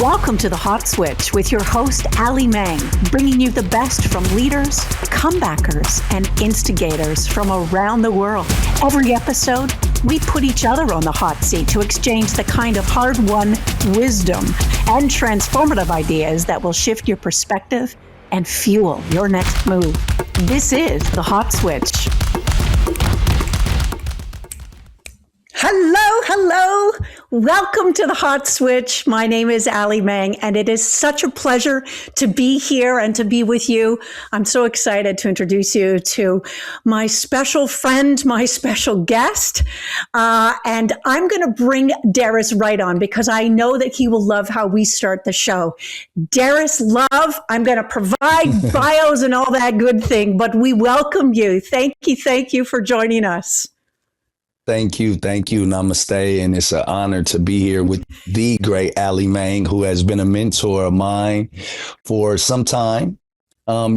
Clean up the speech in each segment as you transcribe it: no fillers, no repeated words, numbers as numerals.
Welcome to The Hot Switch with your host, Alli Mang, bringing you the best from leaders, comebackers, and instigators from around the world. Every episode, we put each other on the hot seat to exchange the kind of hard-won wisdom and transformative ideas that will shift your perspective and fuel your next move. This is The Hot Switch. Hello. Welcome to The Hot Switch. My name is Alli Mang, and it is such a pleasure to be here and to be with you. I'm so excited to introduce you to my special friend, my special guest. And I'm going to bring Darris right on because I know that he will love how we start the show. Darris Love, I'm going to provide bios and all that good thing, but we welcome you. Thank you for joining us. Thank you. Namaste. And it's an honor to be here with the great Alli Mang, who has been a mentor of mine for some time. During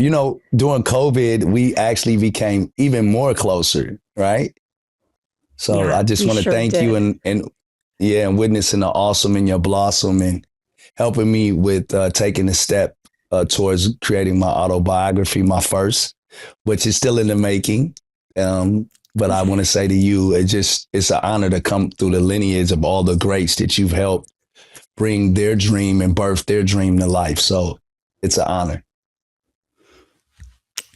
COVID, we actually became even more closer, right? So yeah, I just want to thank you and witnessing the awesome in your blossom and helping me with taking a step towards creating my autobiography, my first, which is still in the making. But I want to say to you, it's an honor to come through the lineage of all the greats that you've helped bring their dream and birth their dream to life. So it's an honor.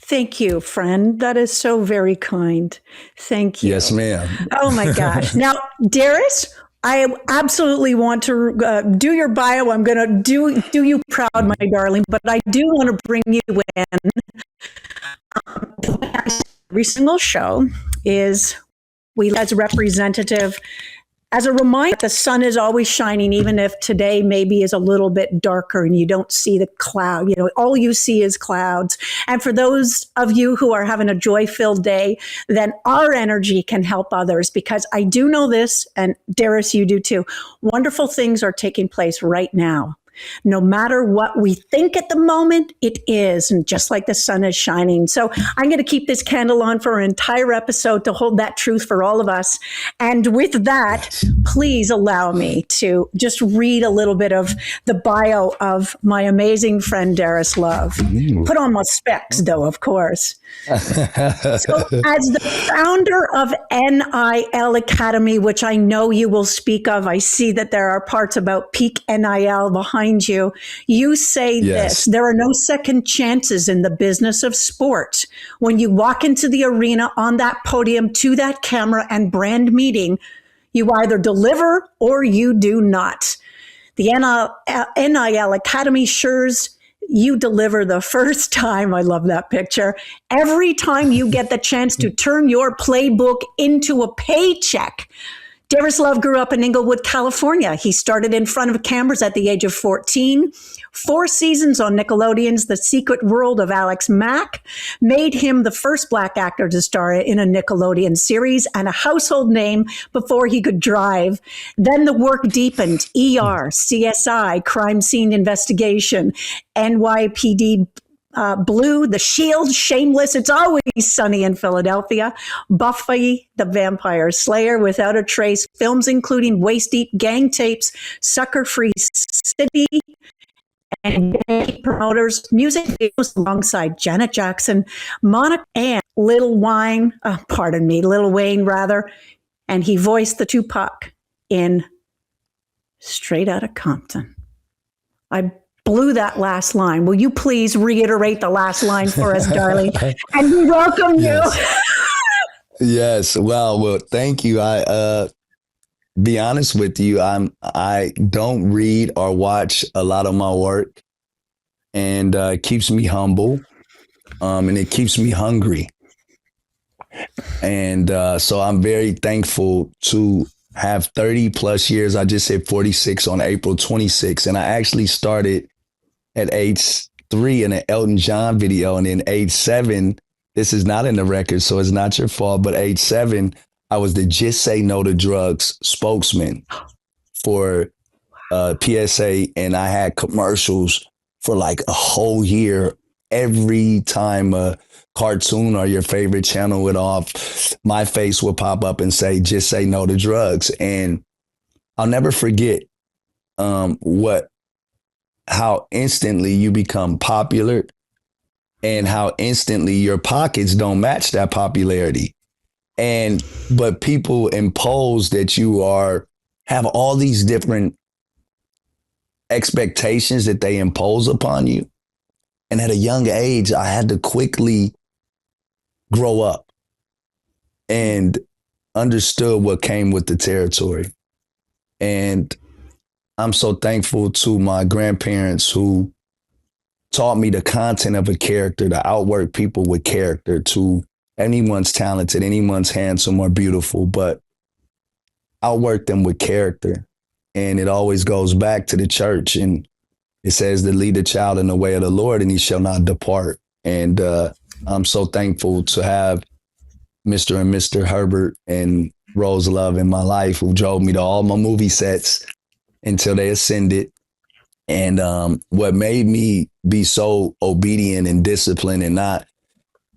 Thank you, friend. That is so very kind. Thank you. Yes, ma'am. Oh, my gosh. Now, Darris, I absolutely want to do your bio. I'm going to do you proud, my darling. But I do want to bring you in. Every single show is we as a representative, as a reminder, the sun is always shining, even if today maybe is a little bit darker and you don't see the cloud. All you see is clouds. And for those of you who are having a joy-filled day, then our energy can help others, because I do know this, and Darris, you do too. Wonderful things are taking place right now. No matter what we think at the moment, it is. And just like the sun is shining. So I'm going to keep this candle on for an entire episode to hold that truth for all of us. And with that, please allow me to just read a little bit of the bio of my amazing friend, Darris Love. Put on my specs, though, of course. So as the founder of NIL Academy, which I know you will speak of, I see that there are parts about peak NIL behind you. You say this: there are no second chances in the business of sport. When you walk into the arena, on that podium, to that camera and brand meeting, you either deliver or you do not. The NIL Academy assures you deliver the first time. I love that picture. Every time you get the chance to turn your playbook into a paycheck. Darris Love grew up in Inglewood, California. He started in front of cameras at the age of 14. 4 seasons on Nickelodeon's The Secret World of Alex Mack made him the first Black actor to star in a Nickelodeon series and a household name before he could drive. Then the work deepened. ER, CSI, Crime Scene Investigation, NYPD Blue, The Shield, Shameless, It's Always Sunny in Philadelphia, Buffy the Vampire Slayer, Without a Trace, films including Waist Deep, Gang Tapes, Sucker Free City, and promoters, music videos alongside Janet Jackson, Monica, and Lil Wayne, and he voiced the Tupac in Straight Outta Compton. I blew that last line. Will you please reiterate the last line for us, darling? And we welcome you. Yes. Well, thank you. Be honest with you, I don't read or watch a lot of my work, and it keeps me humble, and it keeps me hungry. And so I'm very thankful to have 30 plus years. I just hit 46 on April 26th, and I actually started at age 3 in an Elton John video, and then age 7, this is not in the record, so it's not your fault, but age 7, I was the Just Say No to Drugs spokesman for PSA, and I had commercials for like a whole year. Every time a cartoon or your favorite channel would off, my face would pop up and say, "Just say no to drugs." And I'll never forget what how instantly you become popular and how instantly your pockets don't match that popularity. But people impose that have all these different expectations that they impose upon you. And at a young age, I had to quickly grow up and understood what came with the territory. And I'm so thankful to my grandparents who taught me the content of a character, to outwork people with character, to anyone's talented, anyone's handsome or beautiful, but outwork them with character. And it always goes back to the church. And it says to lead the child in the way of the Lord and he shall not depart. And I'm so thankful to have Mr. and Mr. Herbert and Rose Love in my life who drove me to all my movie sets until they ascended. And what made me be so obedient and disciplined and not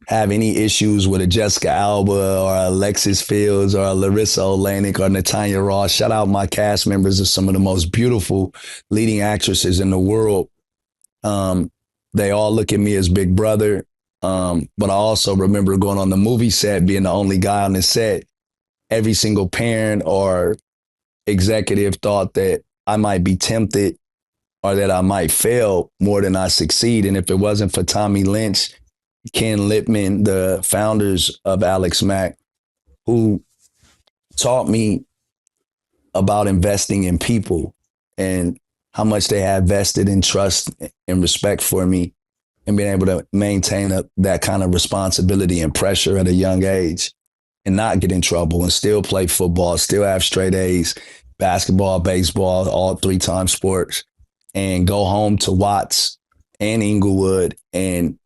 have any issues with a Jessica Alba or a Alexis Fields or a Larissa Olanik or Natanya Ross. Shout out my cast members of some of the most beautiful leading actresses in the world. They all look at me as big brother. But I also remember going on the movie set, being the only guy on the set. Every single parent or executive thought that I might be tempted or that I might fail more than I succeed. And if it wasn't for Tommy Lynch, Ken Lippman, the founders of Alex Mack, who taught me about investing in people and how much they had vested in trust and respect for me, and being able to maintain that kind of responsibility and pressure at a young age and not get in trouble and still play football, still have straight A's, basketball, baseball, all 3-time sports, and go home to Watts and Inglewood and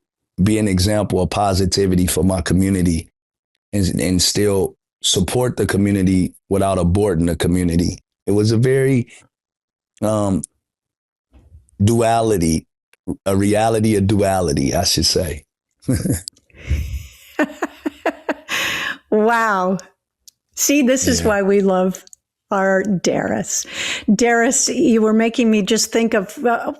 be an example of positivity for my community and still support the community without aborting the community. It was a very duality, a reality of duality, I should say. Wow. See, this is why we love our Darris. Darris, you were making me just think of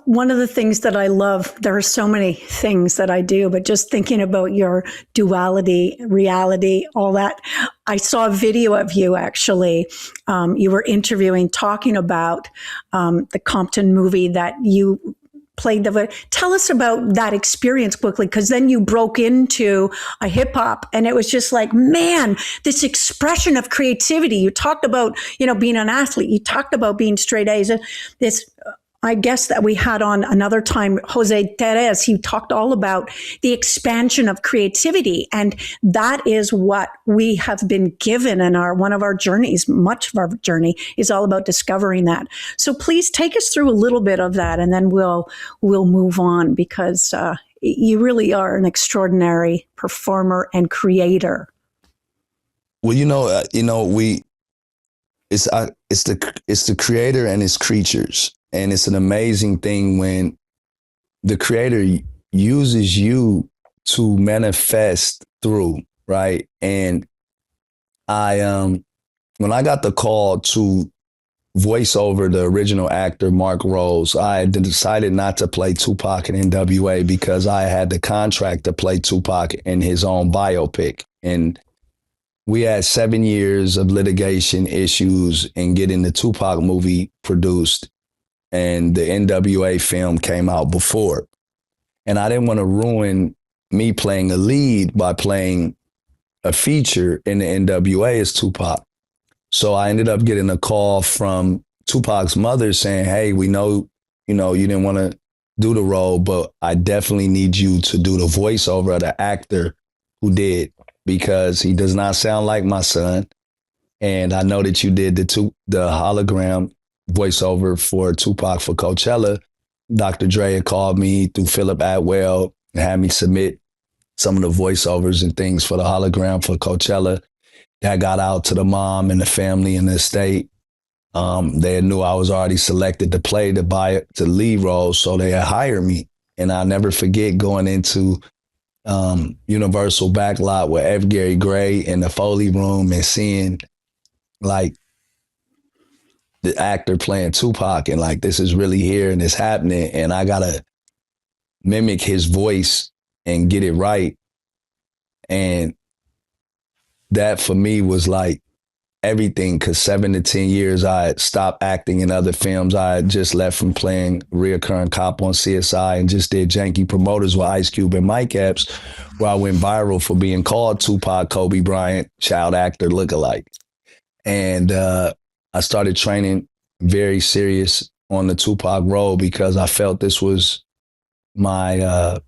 one of the things that I love. There are so many things that I do, but just thinking about your duality, reality, all that. I saw a video of you actually. You were interviewing, talking about the Compton movie that you played tell us about that experience quickly, because then you broke into a hip hop and it was just like, man, this expression of creativity. You talked about, being an athlete. You talked about being straight A's. This, I guess that we had on another time, Jose Perez, he talked all about the expansion of creativity. And that is what we have been given in one of our journeys. Much of our journey is all about discovering that. So please take us through a little bit of that and then we'll move on, because you really are an extraordinary performer and creator. Well, it's the creator and its creatures. And it's an amazing thing when the creator uses you to manifest through, right? And when I got the call to voice over the original actor, Mark Rose, I had decided not to play Tupac in NWA because I had the contract to play Tupac in his own biopic. And we had 7 years of litigation issues in getting the Tupac movie produced. And the NWA film came out before. And I didn't want to ruin me playing a lead by playing a feature in the NWA as Tupac. So I ended up getting a call from Tupac's mother saying, hey, we know, you didn't want to do the role, but I definitely need you to do the voiceover of the actor who did, because he does not sound like my son. And I know that you did the hologram voiceover for Tupac for Coachella. Dr. Dre had called me through Philip Atwell and had me submit some of the voiceovers and things for the hologram for Coachella. That got out to the mom and the family and the estate. They knew I was already selected to play the lead role, so they had hired me. And I'll never forget going into Universal backlot with F. Gary Gray in the Foley room and seeing like the actor playing Tupac, and like, this is really here and it's happening, and I gotta mimic his voice and get it right. And that for me was like everything, because 7 to 10 years I had stopped acting in other films. I had just left from playing reoccurring cop on CSI and just did janky promoters with Ice Cube and Mike Epps, where I went viral for being called Tupac Kobe Bryant, child actor lookalike. And I started training very serious on the Tupac role because I felt this was my,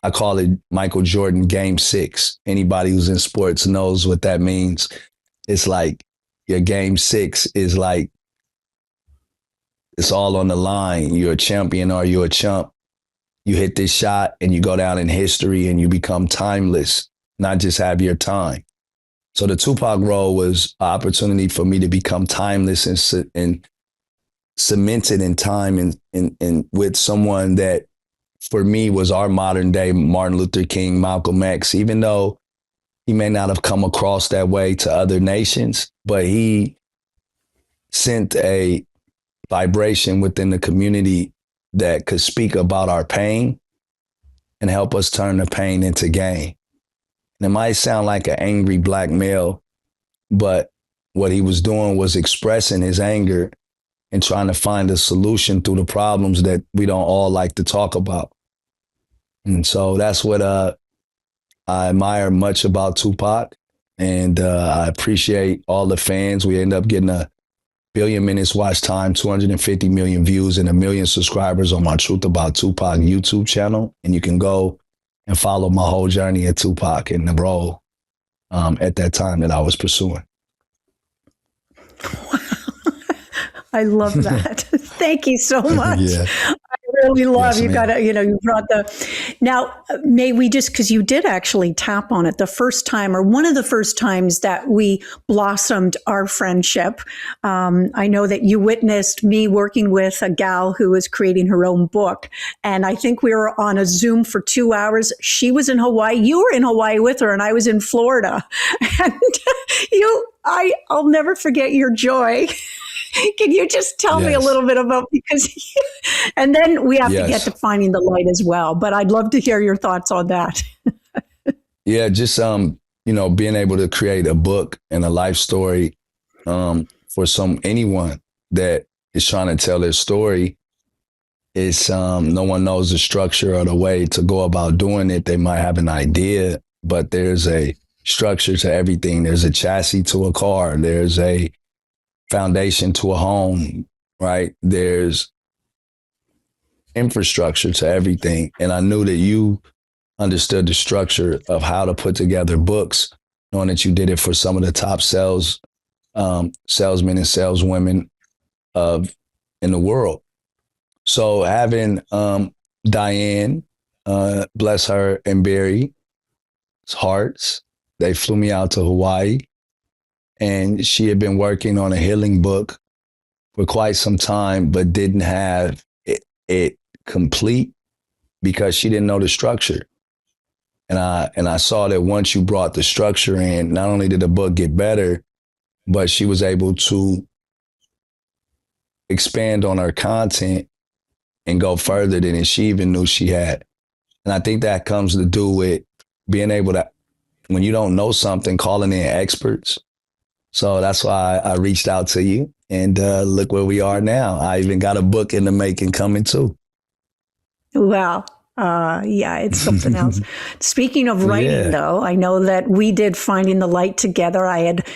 I call it Michael Jordan Game 6. Anybody who's in sports knows what that means. It's like your Game 6 is like, it's all on the line. You're a champion or you're a chump. You hit this shot and you go down in history and you become timeless, not just have your time. So the Tupac role was an opportunity for me to become timeless and cemented in time and with someone that for me was our modern day Martin Luther King, Malcolm X, even though he may not have come across that way to other nations, but he sent a vibration within the community that could speak about our pain and help us turn the pain into gain. And it might sound like an angry black male, but what he was doing was expressing his anger and trying to find a solution through the problems that we don't all like to talk about. And so that's what I admire much about Tupac. And I appreciate all the fans. We end up getting 1 billion minutes watch time, 250 million views, and 1 million subscribers on my Truth About Tupac YouTube channel. And you can go and follow my whole journey at Tupac and the role at that time that I was pursuing. Wow. I love that. Thank you so much. Yeah. I really love Yes, you. ma'am. Got to, you brought now, may we just, because you did actually tap on it the first time, or one of the first times that we blossomed our friendship. I know that you witnessed me working with a gal who was creating her own book. And I think we were on a Zoom for 2 hours. She was in Hawaii. You were in Hawaii with her, and I was in Florida. And I'll never forget your joy. Can you just tell me a little bit about, and then we have to get to finding the light as well, but I'd love to hear your thoughts on that. Yeah, just, being able to create a book and a life story for anyone that is trying to tell their story. It's no one knows the structure or the way to go about doing it. They might have an idea, but there's a structure to everything. There's a chassis to a car. There's a foundation to a home, right? There's infrastructure to everything. And I knew that you understood the structure of how to put together books, knowing that you did it for some of the top salesmen and saleswomen in the world. So having Diane, bless her, and Barry's hearts, they flew me out to Hawaii. And she had been working on a healing book for quite some time, but didn't have it complete because she didn't know the structure. And I saw that once you brought the structure in, not only did the book get better, but she was able to expand on her content and go further than she even knew she had. And I think that comes to do with being able to, when you don't know something, calling in experts. So that's why I reached out to you, and look where we are now. I even got a book in the making coming too. Wow. Yeah, it's something else. Speaking of writing, though, I know that we did Finding the Light together. I had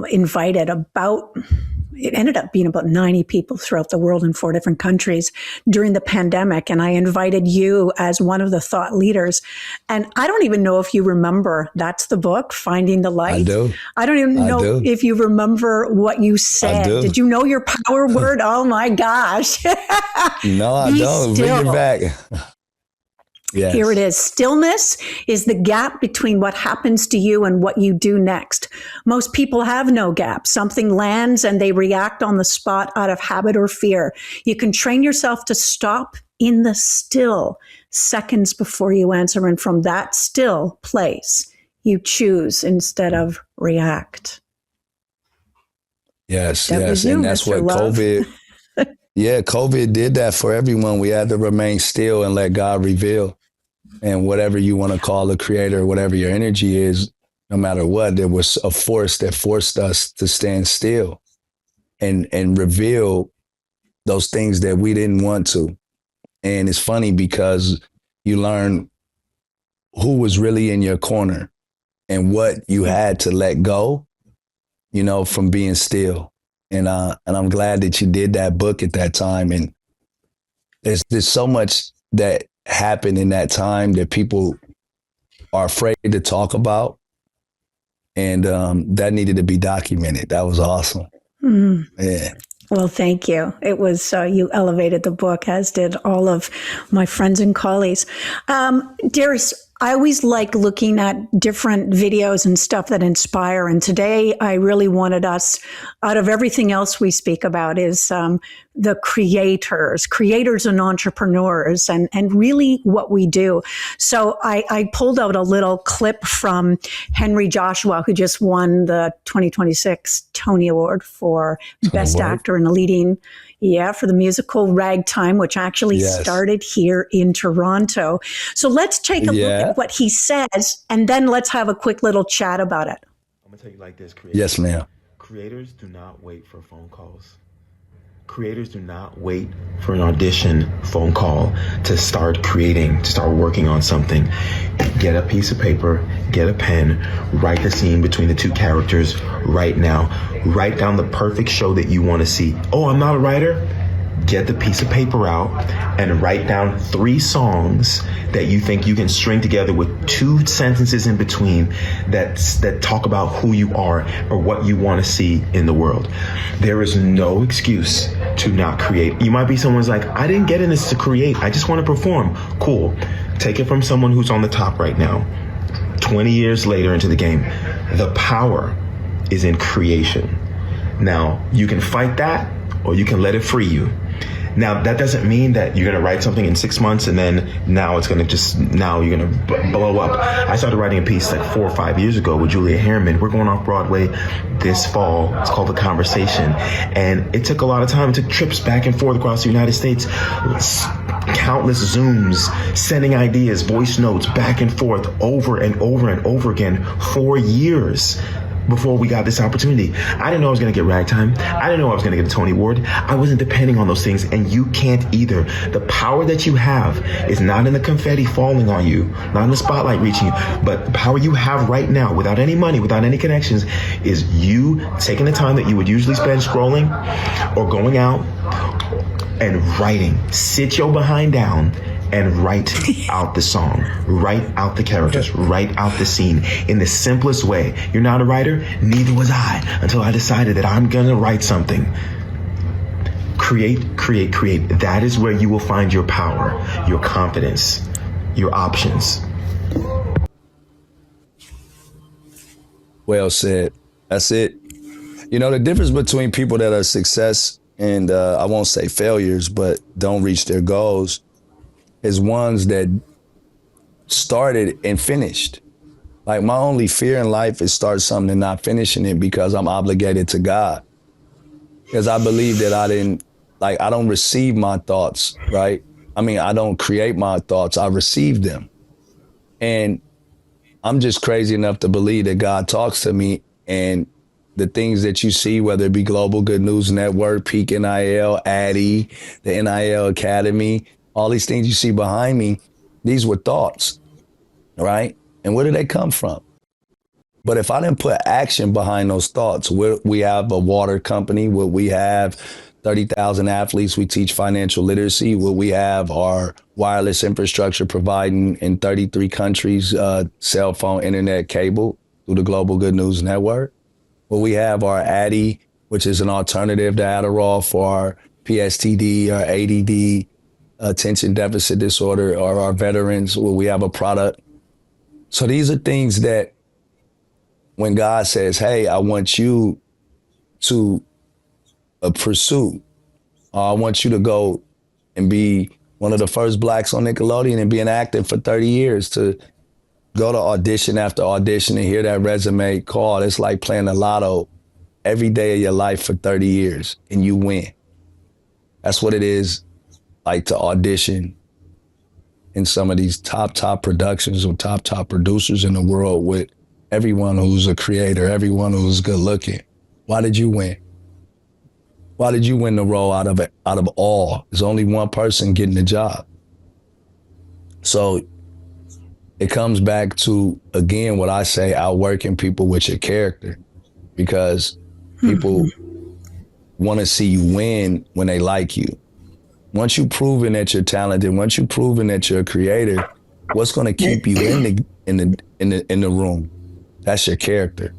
invited it ended up being about 90 people throughout the world in 4 different countries during the pandemic. And I invited you as one of the thought leaders. And I don't even know if you remember, that's the book, Finding the Light. I do. I don't even know if you remember what you said. Did you know your power word? Oh my gosh. No, I don't. Bring it back. Yes. Here it is. Stillness is the gap between what happens to you and what you do next. Most people have no gap. Something lands and they react on the spot out of habit or fear. You can train yourself to stop in the still seconds before you answer. And from that still place, you choose instead of react. Yes, That was yes. you, And that's Mr. what Love. COVID did that for everyone. We had to remain still and let God reveal. And whatever you want to call the creator, whatever your energy is, no matter what, there was a force that forced us to stand still and reveal those things that we didn't want to. And it's funny because you learn who was really in your corner and what you had to let go, from being still. And I'm glad that you did that book at that time. And there's so much that happened in that time that people are afraid to talk about. And that needed to be documented. That was awesome. Mm. Yeah. Well, thank you. It was, you elevated the book, as did all of my friends and colleagues. Darris, I always like looking at different videos and stuff that inspire. And today I really wanted us, out of everything else we speak about, is the creators and entrepreneurs, and really what we do. So I pulled out a little clip from Henry Joshua, who just won the 2026 Tony Award for Best Actor in a Leading, for the musical Ragtime, which actually started here in Toronto. So let's take a look at what he says, and then let's have a quick little chat about it. I'm going to tell you like this, creators. Yes, ma'am. Creators do not wait for phone calls. Creators do not wait for an audition phone call to start creating, to start working on something. Get a piece of paper, get a pen, write the scene between the two characters right now. Write down the perfect show that you want to see. Oh, I'm not a writer? Get the piece of paper out and write down 3 songs that you think you can string together with 2 sentences in between that talk about who you are or what you want to see in the world. There is no excuse to not create. You might be someone's like, I didn't get in this to create. I just want to perform. Cool. Take it from someone who's on the top right now. 20 years later into the game, the power is in creation. Now, you can fight that or you can let it free you. Now, that doesn't mean that you're going to write something in 6 months and then now it's going to now you're going to blow up. I started writing a piece like 4 or 5 years ago with Julia Harriman. We're going off Broadway this fall. It's called The Conversation. And it took a lot of time. It took trips back and forth across the United States, countless Zooms, sending ideas, voice notes back and forth over and over and over again for years before we got this opportunity. I didn't know I was going to get Ragtime. I didn't know I was going to get a Tony Award. I wasn't depending on those things, and you can't either. The power that you have is not in the confetti falling on you, not in the spotlight reaching you, but the power you have right now, without any money, without any connections, is you taking the time that you would usually spend scrolling or going out and writing. Sit your behind down and write out the song, write out the characters, write out the scene in the simplest way. You're not a writer? Neither was I until I decided that I'm gonna write something. Create, create, create. That is where you will find your power, your confidence, your options. Well said. That's it. The difference between people that are success and I won't say failures, but don't reach their goals is ones that started and finished. Like, my only fear in life is start something and not finishing it because I'm obligated to God. Because I believe that I don't receive my thoughts, right? I mean, I don't create my thoughts, I receive them. And I'm just crazy enough to believe that God talks to me, and the things that you see, whether it be Global Good News Network, Peak NIL, Addy, the NIL Academy, all these things you see behind me, these were thoughts, right? And where did they come from? But if I didn't put action behind those thoughts, we have a water company, where we have 30,000 athletes, we teach financial literacy, where we have our wireless infrastructure providing in 33 countries, cell phone, internet, cable through the Global Good News Network, where we have our Addy, which is an alternative to Adderall for our PSTD or ADD, attention deficit disorder, or our veterans, where we have a product. So these are things that when God says, hey, I want you to pursue, I want you to go and be one of the first blacks on Nickelodeon and be an actor for 30 years, to go to audition after audition and hear that resume called. It's like playing the lotto every day of your life for 30 years and you win. That's what it is like to audition in some of these top productions with top producers in the world with everyone who's a creator, everyone who's good looking. Why did you win? Why did you win the role out of all? There's only one person getting the job. So it comes back to, again, what I say, outworking people with your character, because people want to see you win when they like you. Once you've proven that you're talented, once you've proven that you're a creator, what's going to keep you in the room? That's your character.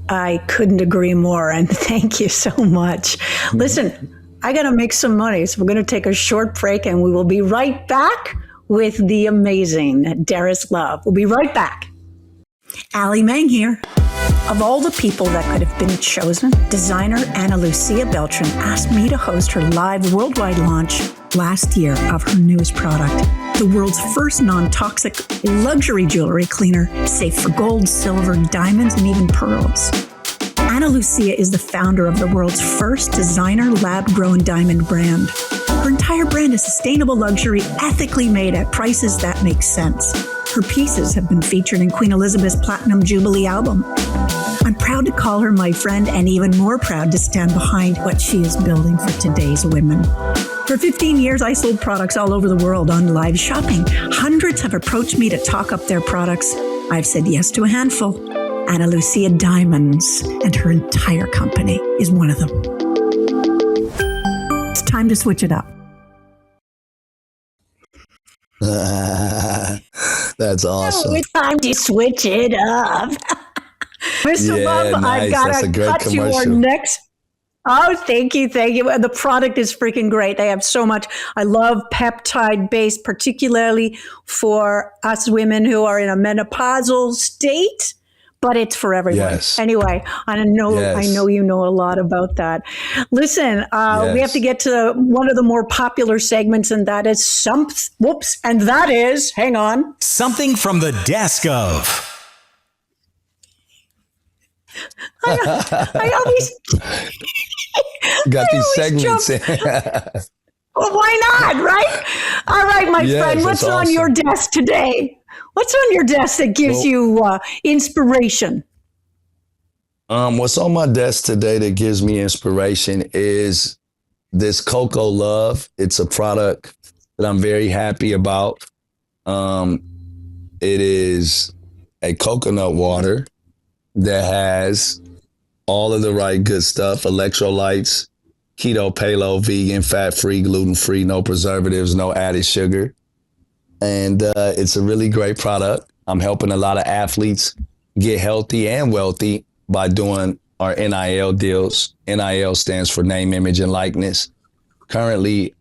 I couldn't agree more, and thank you so much. Listen, I got to make some money, so we're going to take a short break, and we will be right back with the amazing Darris Love. We'll be right back. Alli Mang here. Of all the people that could have been chosen, designer Ana Lucia Beltran asked me to host her live worldwide launch last year of her newest product, the world's first non-toxic luxury jewelry cleaner, safe for gold, silver, diamonds, and even pearls. Ana Lucia is the founder of the world's first designer lab-grown diamond brand. Her entire brand is sustainable luxury, ethically made at prices that make sense. Her pieces have been featured in Queen Elizabeth's Platinum Jubilee album. I'm proud to call her my friend, and even more proud to stand behind what she is building for today's women. For 15 years, I sold products all over the world on live shopping. Hundreds have approached me to talk up their products. I've said yes to a handful. Ana Lucia Diamonds and her entire company is one of them. It's time to switch it up. That's awesome. It's time to switch it up. Mr. Love, nice. I've got to cut you our next. Oh, thank you. Thank you. The product is freaking great. They have so much. I love peptide-based, particularly for us women who are in a menopausal state, but it's for everyone. Yes. Anyway, I know you know a lot about that. Listen, we have to get to one of the more popular segments, and that is hang on. Something from the desk of. I always got these segments. Well, why not, right? All right, my friend, what's on your desk today? What's on your desk that gives you inspiration? What's on my desk today that gives me inspiration is this Cocoa Love. It's a product that I'm very happy about. It is a coconut water that has all of the right good stuff: electrolytes, keto, paleo, vegan, fat-free, gluten-free, no preservatives, no added sugar. And it's a really great product. I'm helping a lot of athletes get healthy and wealthy by doing our NIL deals. NIL stands for name, image, and likeness. Currently,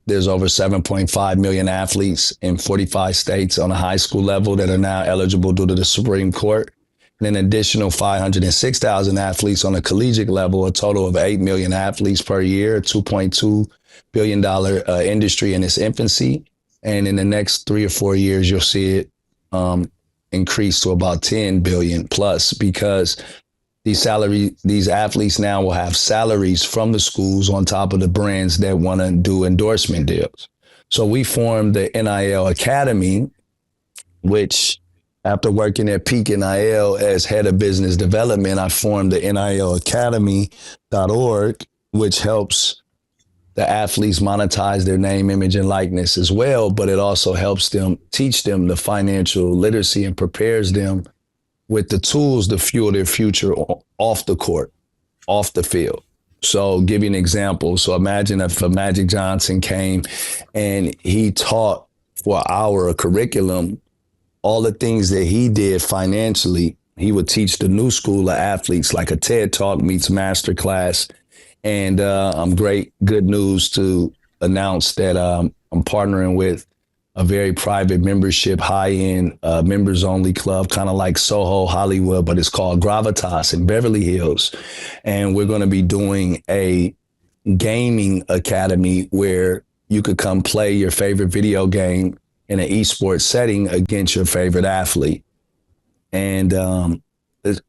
there's over 7.5 million athletes in 45 states on a high school level that are now eligible due to the Supreme Court. And an additional 506,000 athletes on a collegiate level, a total of 8 million athletes per year, $2.2 billion industry in its infancy. And in the next 3 or 4 years, you'll see it increase to about 10 billion plus, because these athletes now will have salaries from the schools on top of the brands that want to do endorsement deals. So we formed the NIL Academy, which, after working at Peak NIL as head of business development, I formed the NILacademy.org, which helps the athletes monetize their name, image, and likeness as well. But it also helps them, teach them the financial literacy, and prepares them with the tools to fuel their future off the court, off the field. So give you an example. So imagine if Magic Johnson came and he taught for an hour a curriculum, all the things that he did financially, he would teach the new school of athletes, like a TED Talk meets masterclass. And I'm good news to announce that I'm partnering with a very private membership, high-end members-only club, kind of like Soho, Hollywood, but it's called Gravitas in Beverly Hills. And we're going to be doing a gaming academy where you could come play your favorite video game in an esports setting against your favorite athlete. And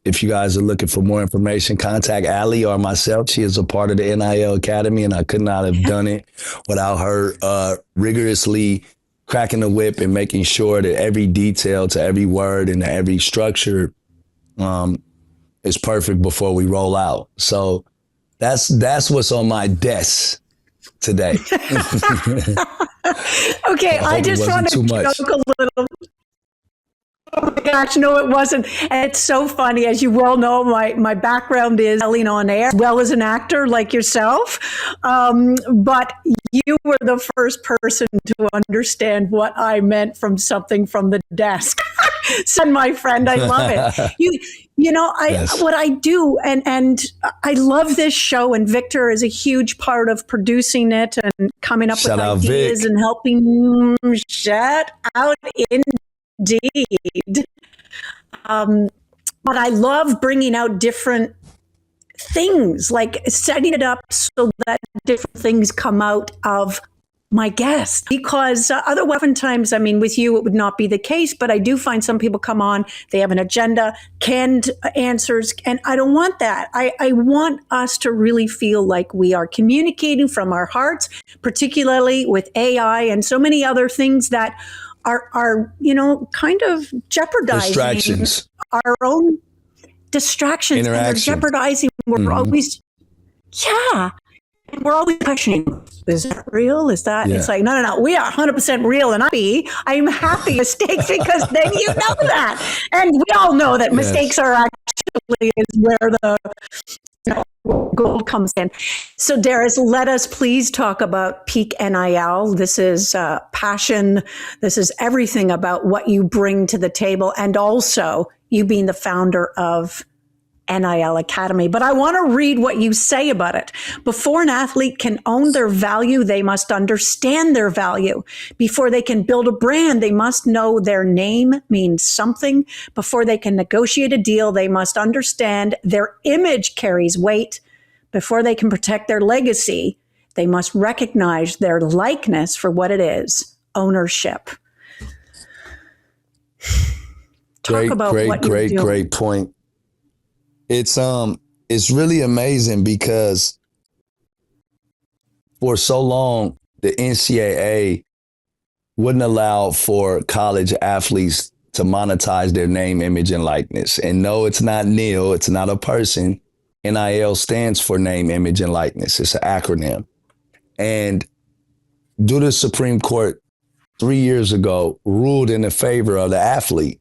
if you guys are looking for more information, contact Alli or myself. She is a part of the NIL Academy, and I could not have done it without her rigorously cracking the whip and making sure that every detail to every word and to every structure is perfect before we roll out. So that's what's on my desk today. Okay, I just want to joke a little. Oh my gosh, no, it wasn't. And it's so funny. As you well know, my background is selling on air, as well as an actor like yourself. But you were the first person to understand what I meant from something from the desk. So, my friend, I love it. Yes. What I do, and I love this show, and Victor is a huge part of producing it and coming up with ideas and helping. Shout out indeed. But I love bringing out different things, like setting it up so that different things come out of my guest, because oftentimes, I mean, with you, it would not be the case, but I do find some people come on, they have an agenda, canned answers, and I don't want that. I want us to really feel like we are communicating from our hearts, particularly with AI and so many other things that are kind of jeopardizing our own distractions. And they're jeopardizing. We're always, and we're always questioning, is that real? Is that? It's like, no. We are 100% real. And I'm happy mistakes, because then you know that. And we all know that mistakes are actually is where the gold comes in. So Darris, let us please talk about Peak NIL. This is passion. This is everything about what you bring to the table, and also you being the founder of NIL Academy. But I want to read what you say about it. Before an athlete can own their value, they must understand their value. Before they can build a brand, they must know their name means something. Before they can negotiate a deal, they must understand their image carries weight. Before they can protect their legacy, they must recognize their likeness for what it is, ownership. Talk about what you're doing. Great point. It's really amazing, because for so long, the NCAA wouldn't allow for college athletes to monetize their name, image, and likeness. And no, it's not NIL. It's not a person. NIL stands for name, image, and likeness. It's an acronym. And due to the Supreme Court 3 years ago ruled in the favor of the athlete,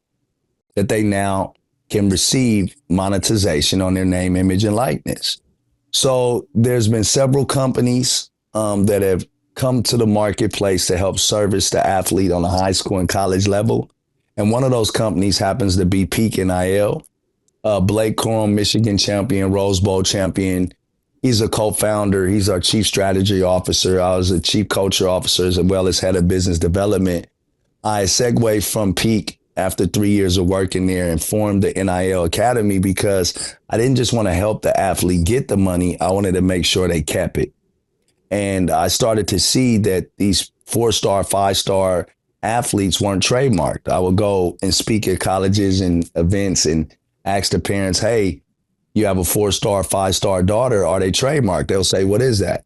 that they now can receive monetization on their name, image, and likeness. So there's been several companies that have come to the marketplace to help service the athlete on a high school and college level. And one of those companies happens to be Peak NIL. Blake Corum, Michigan champion, Rose Bowl champion. He's a co-founder. He's our chief strategy officer. I was a chief culture officer as well as head of business development. I segued from Peak after 3 years of working there and formed the NIL Academy, because I didn't just want to help the athlete get the money. I wanted to make sure they kept it. And I started to see that these 4-star, 5-star athletes weren't trademarked. I would go and speak at colleges and events and ask the parents, hey, you have a 4-star, 5-star daughter. Are they trademarked? They'll say, what is that?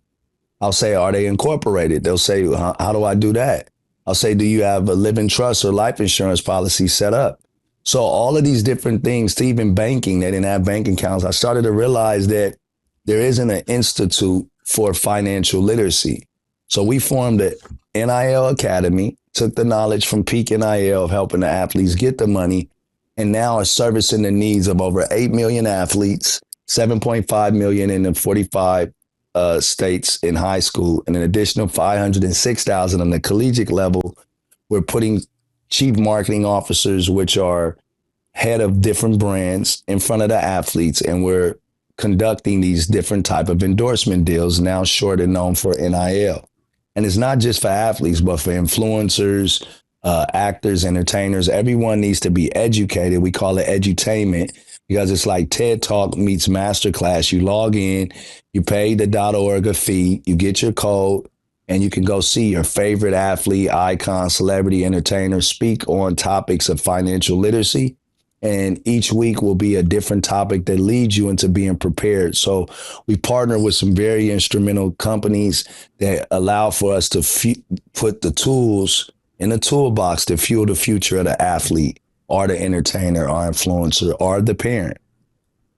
I'll say, are they incorporated? They'll say, how do I do that? I'll say, do you have a living trust or life insurance policy set up? So all of these different things, to even banking, they didn't have bank accounts. I started to realize that there isn't an institute for financial literacy. So we formed the NIL Academy, took the knowledge from Peak NIL of helping the athletes get the money, and now are servicing the needs of over 8 million athletes, 7.5 million in the 45 states in high school, and an additional 506,000 on the collegiate level. We're putting chief marketing officers, which are head of different brands, in front of the athletes, and we're conducting these different type of endorsement deals, now short and known for NIL. And it's not just for athletes, but for influencers, actors, entertainers. Everyone needs to be educated. We call it edutainment, because it's like TED Talk meets Masterclass. You log in, you pay the .org a fee, you get your code, and you can go see your favorite athlete, icon, celebrity, entertainer speak on topics of financial literacy. And each week will be a different topic that leads you into being prepared. So we partner with some very instrumental companies that allow for us to put the tools in the toolbox to fuel the future of the athlete or the entertainer or influencer or the parent.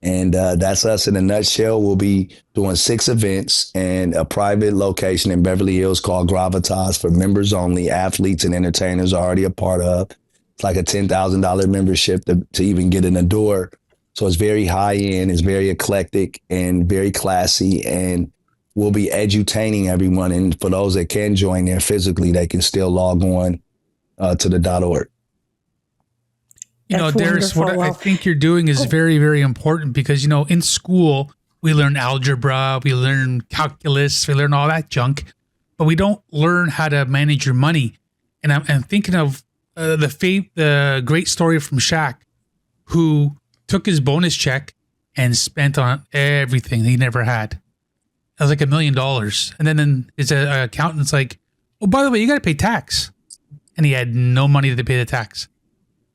And that's us in a nutshell. We'll be doing 6 events and a private location in Beverly Hills called Gravitas for members only. Athletes and entertainers are already a part of. It's like a $10,000 membership to even get in the door. So it's very high end, it's very eclectic and very classy. And we'll be edutaining everyone. And for those that can join there physically, they can still log on to the .org. You know, That's Darris, what wonderful. I think you're doing is very, very important because, you know, in school, we learn algebra, we learn calculus, we learn all that junk, but we don't learn how to manage your money. And I'm thinking of the great story from Shaq, who took his bonus check and spent on everything he never had. It was like $1 million. And then his accountant's like, oh, by the way, you got to pay tax. And he had no money to pay the tax.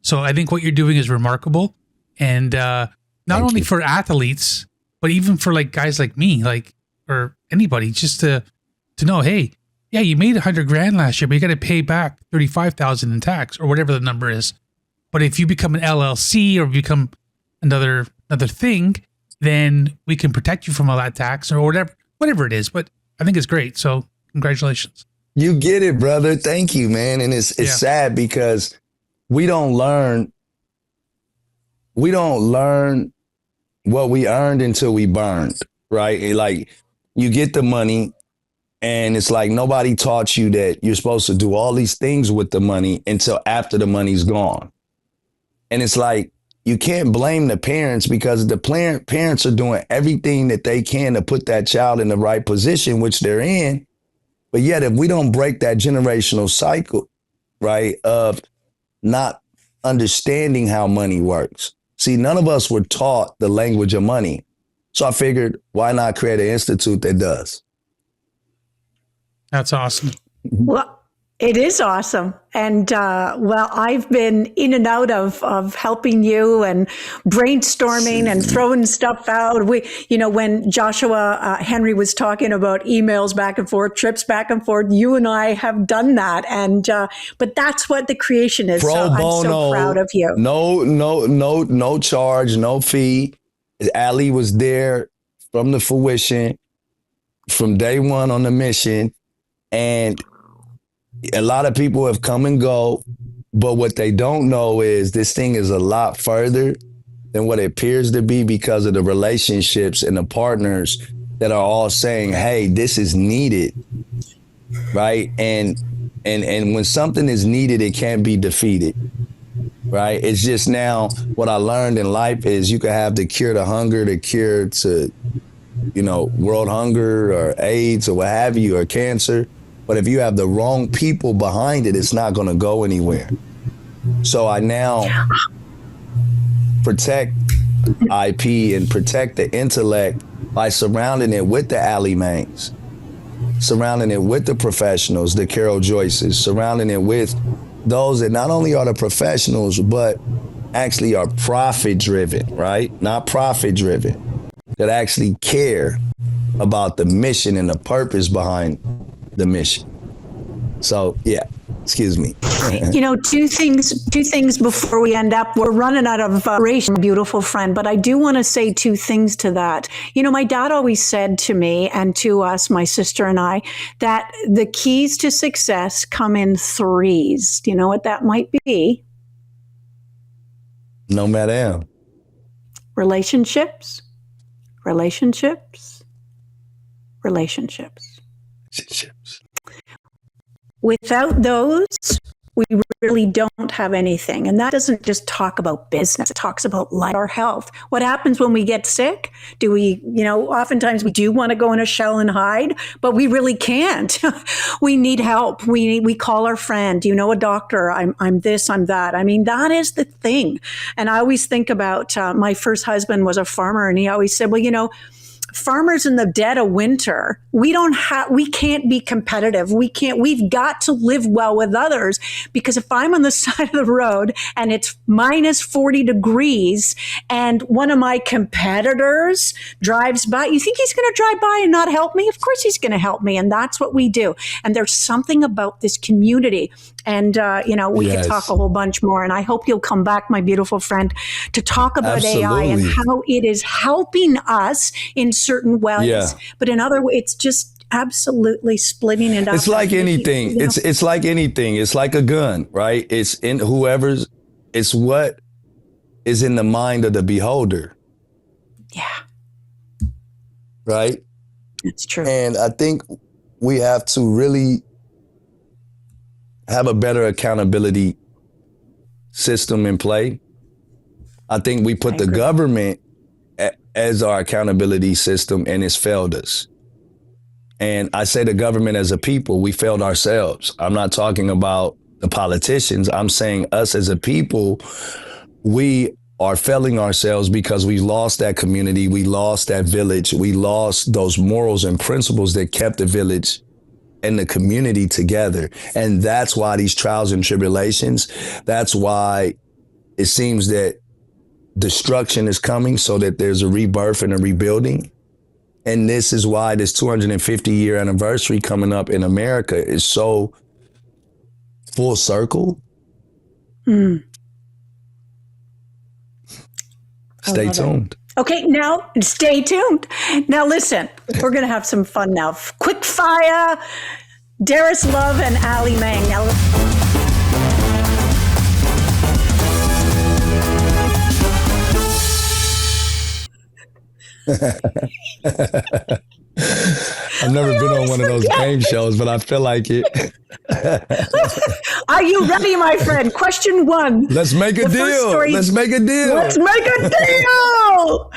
So I think what you're doing is remarkable. And not only for athletes, but even for like guys like me, like, or anybody, just to know, hey, yeah, you made $100,000 last year, but you got to pay back $35,000 in tax or whatever the number is. But if you become an LLC or become another thing, then we can protect you from all that tax or whatever it is. But I think it's great. So congratulations. You get it, brother. Thank you, man. And it's sad because we don't learn what we earned until we burned, right? Like you get the money and it's like nobody taught you that you're supposed to do all these things with the money until after the money's gone. And it's like, you can't blame the parents because the parents are doing everything that they can to put that child in the right position, which they're in. But yet, if we don't break that generational cycle, right, of not understanding how money works. See, none of us were taught the language of money. So I figured, why not create an institute that does? That's awesome. Well, it is awesome. And well, I've been in and out of helping you and brainstorming and throwing stuff out. When Joshua Henry was talking about emails back and forth, trips back and forth, you and I have done that. And but that's what the creation is. Pro so bono, I'm so proud of you. No charge, no fee. Alli was there from the fruition, from day one on the mission. And a lot of people have come and go, but what they don't know is this thing is a lot further than what it appears to be because of the relationships and the partners that are all saying, hey, this is needed, right? And when something is needed, it can't be defeated, right? It's just now what I learned in life is you can have the cure to hunger, the cure to, world hunger or AIDS or what have you, or cancer. But if you have the wrong people behind it, it's not going to go anywhere. So I now protect IP and protect the intellect by surrounding it with the Alli Mangs, surrounding it with the professionals, the Carol Joyces, surrounding it with those that not only are the professionals, but actually are profit-driven, right? Not profit-driven, that actually care about the mission and the purpose behind the mission. So yeah, excuse me. Two things before we end up. We're running out of duration, beautiful friend, but I do want to say 2 things to that. My dad always said to me and to us, my sister and I, that the keys to success come in 3s. Do you know what that might be? No, madam. Relationships, relationships, relationships. Without those, we really don't have anything. And that doesn't just talk about business. It talks about life or health. What happens when we get sick? Do we, oftentimes we do want to go in a shell and hide, but we really can't. We need help. We call our friend, a doctor, I'm this, I'm that. I mean, that is the thing. And I always think about my first husband was a farmer and he always said, well, farmers in the dead of winter, we can't be competitive. We've got to live well with others, because if I'm on the side of the road and it's minus 40 degrees and one of my competitors drives by, you think he's going to drive by and not help me? Of course he's going to help me. And that's what we do. And there's something about this community. And, we could talk a whole bunch more. And I hope you'll come back, my beautiful friend, to talk about AI and how it is helping us in certain ways. Yeah. But in other ways, it's just absolutely splitting it up. It's like anything. It's like anything. It's like a gun, right? It's it's what is in the mind of the beholder. Yeah. Right? It's true. And I think we have to really have a better accountability system in play. I think we put the government as our accountability system, and it's failed us. And I say the government as a people, we failed ourselves. I'm not talking about the politicians. I'm saying us as a people, we are failing ourselves because we lost that community. We lost that village. We lost those morals and principles that kept the village and the community together. And that's why these trials and tribulations, that's why it seems that destruction is coming, so that there's a rebirth and a rebuilding. And this is why this 250-year anniversary coming up in America is so full circle. Stay tuned. Okay, now stay tuned. Now listen, we're going to have some fun now. Quickfire, Darris Love and Alli Mang. Now, I've never been on one of those game shows, but I feel like it. Are you ready, my friend? Question one. Let's make a deal. Let's make a deal. Let's make a deal.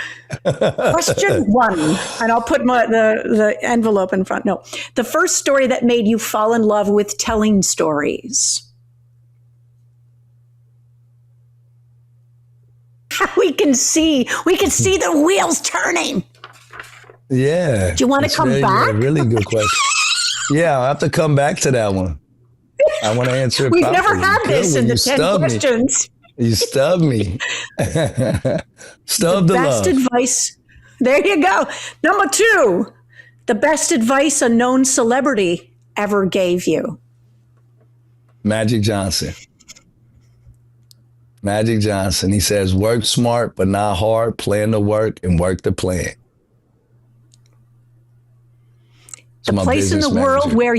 Question one. And I'll put the envelope in front. No. The first story that made you fall in love with telling stories. We can see the wheels turning. Yeah. Do you want to come back? A really good question. Yeah, I'll have to come back to that one. I want to answer it. We've never had this in the 10 questions. You stubbed me. Stubbed the best love. Advice. There you go. Number two, the best advice a known celebrity ever gave you. Magic Johnson. Magic Johnson. He says, work smart, but not hard. Plan to work and work the plan. The place in the world where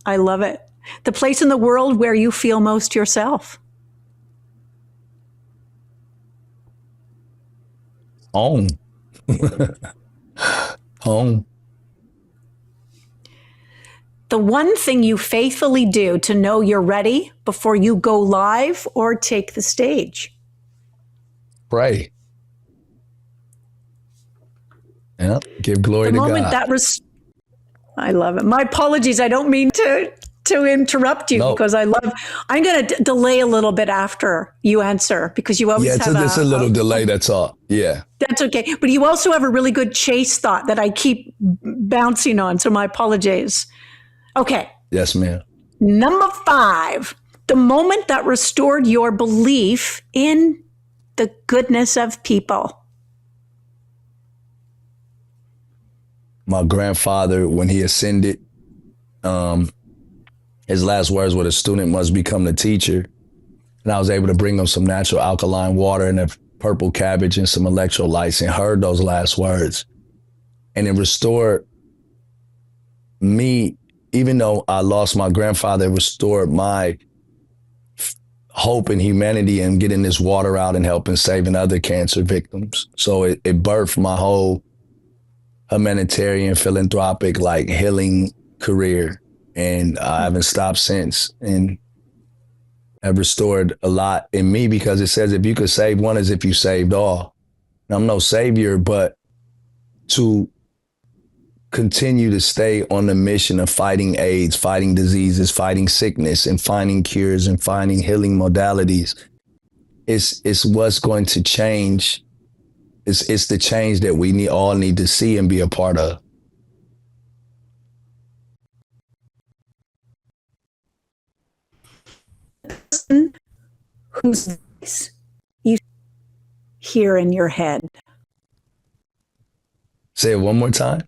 I love it. The place in the world where you feel most yourself. Home. Home. The one thing you faithfully do to know you're ready before you go live or take the stage. Pray. Yeah, give glory to God. I love it. My apologies. I don't mean to interrupt you because I'm going to delay a little bit after you answer because you always have it's a little delay. That's all. Yeah. That's okay. But you also have a really good chase thought that I keep bouncing on. So my apologies. Okay. Yes, ma'am. Number 5, the moment that restored your belief in the goodness of people. My grandfather, when he ascended, his last words were, "The student must become the teacher." And I was able to bring him some natural alkaline water and a purple cabbage and some electrolytes and heard those last words. And it restored me, even though I lost my grandfather, it restored my hope in humanity and getting this water out and helping saving other cancer victims. So it birthed my whole humanitarian, philanthropic, healing career. And I haven't stopped since. And have restored a lot in me because it says if you could save one as if you saved all. And I'm no savior, but to continue to stay on the mission of fighting AIDS, fighting diseases, fighting sickness, and finding cures and finding healing modalities, it's what's going to change It's the change that we all need to see and be a part of. Whose voice you hear in your head. Say it one more time.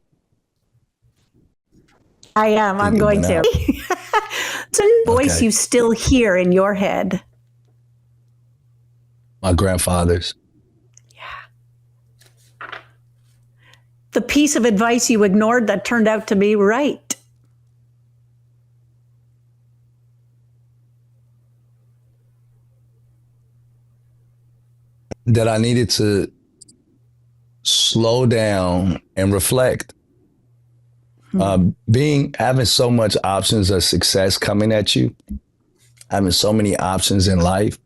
I am. I'm going to. It's a voice you still hear in your head. My grandfather's. Yeah. The piece of advice you ignored that turned out to be right. That I needed to slow down and reflect. Having so much options of success coming at you, having so many options in life,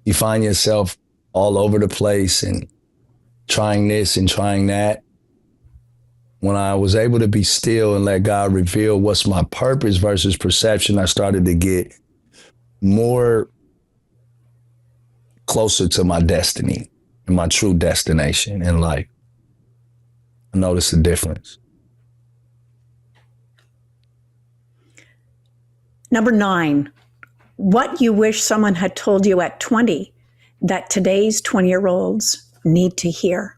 you find yourself all over the place and trying this and trying that. When I was able to be still and let God reveal what's my purpose versus perception, I started to get more closer to my destiny and my true destination in life. I noticed the difference. Number 9, what you wish someone had told you at 20 that today's 20-year-olds need to hear.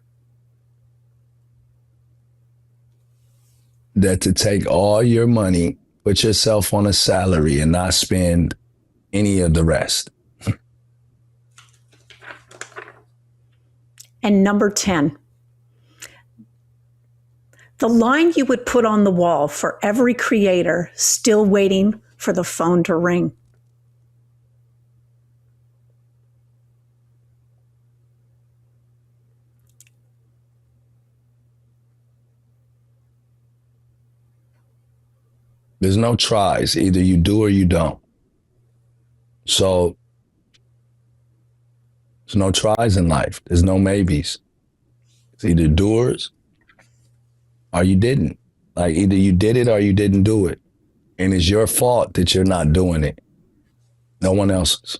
That to take all your money, put yourself on a salary and not spend any of the rest. And number 10, the line you would put on the wall for every creator still waiting for the phone to ring. There's no tries. Either you do or you don't. So there's no tries in life. There's no maybes. It's either doers or you didn't. Like either you did it or you didn't do it. And it's your fault that you're not doing it. No one else's.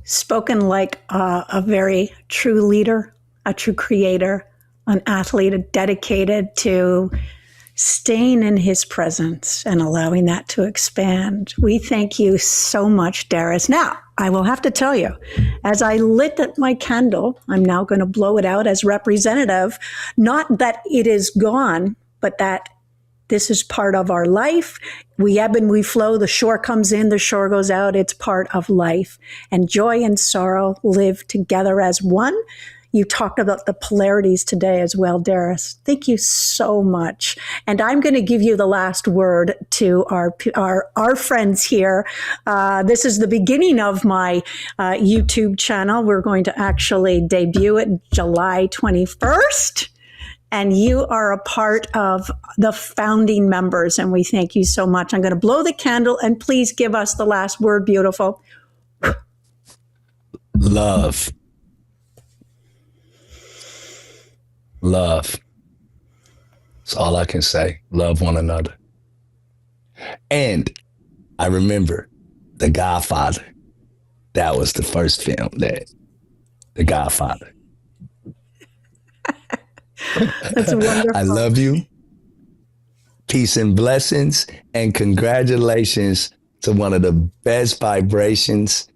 Spoken like a very true leader, a true creator, an athlete dedicated to staying in his presence and allowing that to expand. We thank you so much, Darris. Now, I will have to tell you, as I lit my candle, I'm now going to blow it out as representative, not that it is gone, but that this is part of our life. We ebb and we flow. The shore comes in, the shore goes out. It's part of life. And joy and sorrow live together as one. You talked about the polarities today as well, Darris. Thank you so much. And I'm going to give you the last word to our friends here. This is the beginning of my YouTube channel. We're going to actually debut it July 21st. And you are a part of the founding members, and we thank you so much. I'm going to blow the candle, and please give us the last word, beautiful. Love. Love. That's all I can say. Love one another. And I remember The Godfather. That was the first film The Godfather. That's wonderful. I love you. Peace and blessings, and congratulations to one of the best vibrations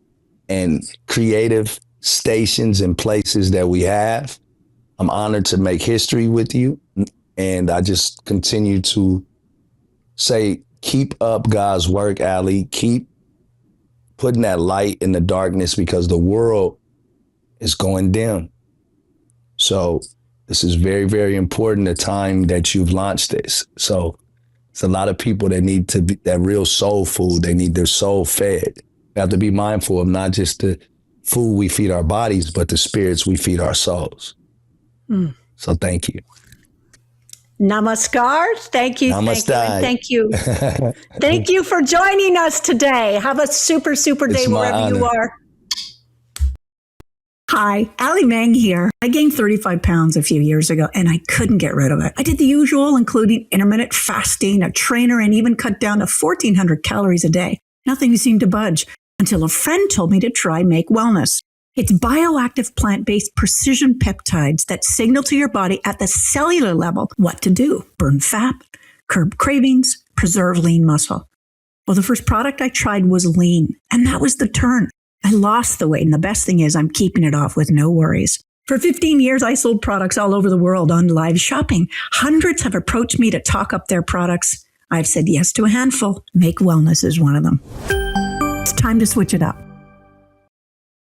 and creative stations and places that we have. I'm honored to make history with you. And I just continue to say, keep up God's work, Alli. Keep putting that light in the darkness, because the world is going dim. So this is very, very important, the time that you've launched this. So it's a lot of people that need to be that real soul food. They need their soul fed. We have to be mindful of not just the food we feed our bodies, but the spirits we feed our souls. So thank you. Namaskar. Thank you. Namaste. Thank you. Thank you for joining us today. Have a super, super day wherever you are. Hi, Alli Mang here. I gained 35 pounds a few years ago and I couldn't get rid of it. I did the usual, including intermittent fasting, a trainer, and even cut down to 1,400 calories a day. Nothing seemed to budge until a friend told me to try Make Wellness. It's bioactive plant-based precision peptides that signal to your body at the cellular level what to do. Burn fat, curb cravings, preserve lean muscle. Well, the first product I tried was lean, and that was the turn. I lost the weight, and the best thing is I'm keeping it off with no worries. For 15 years, I sold products all over the world on live shopping. Hundreds have approached me to talk up their products. I've said yes to a handful. Make Wellness is one of them. It's time to switch it up.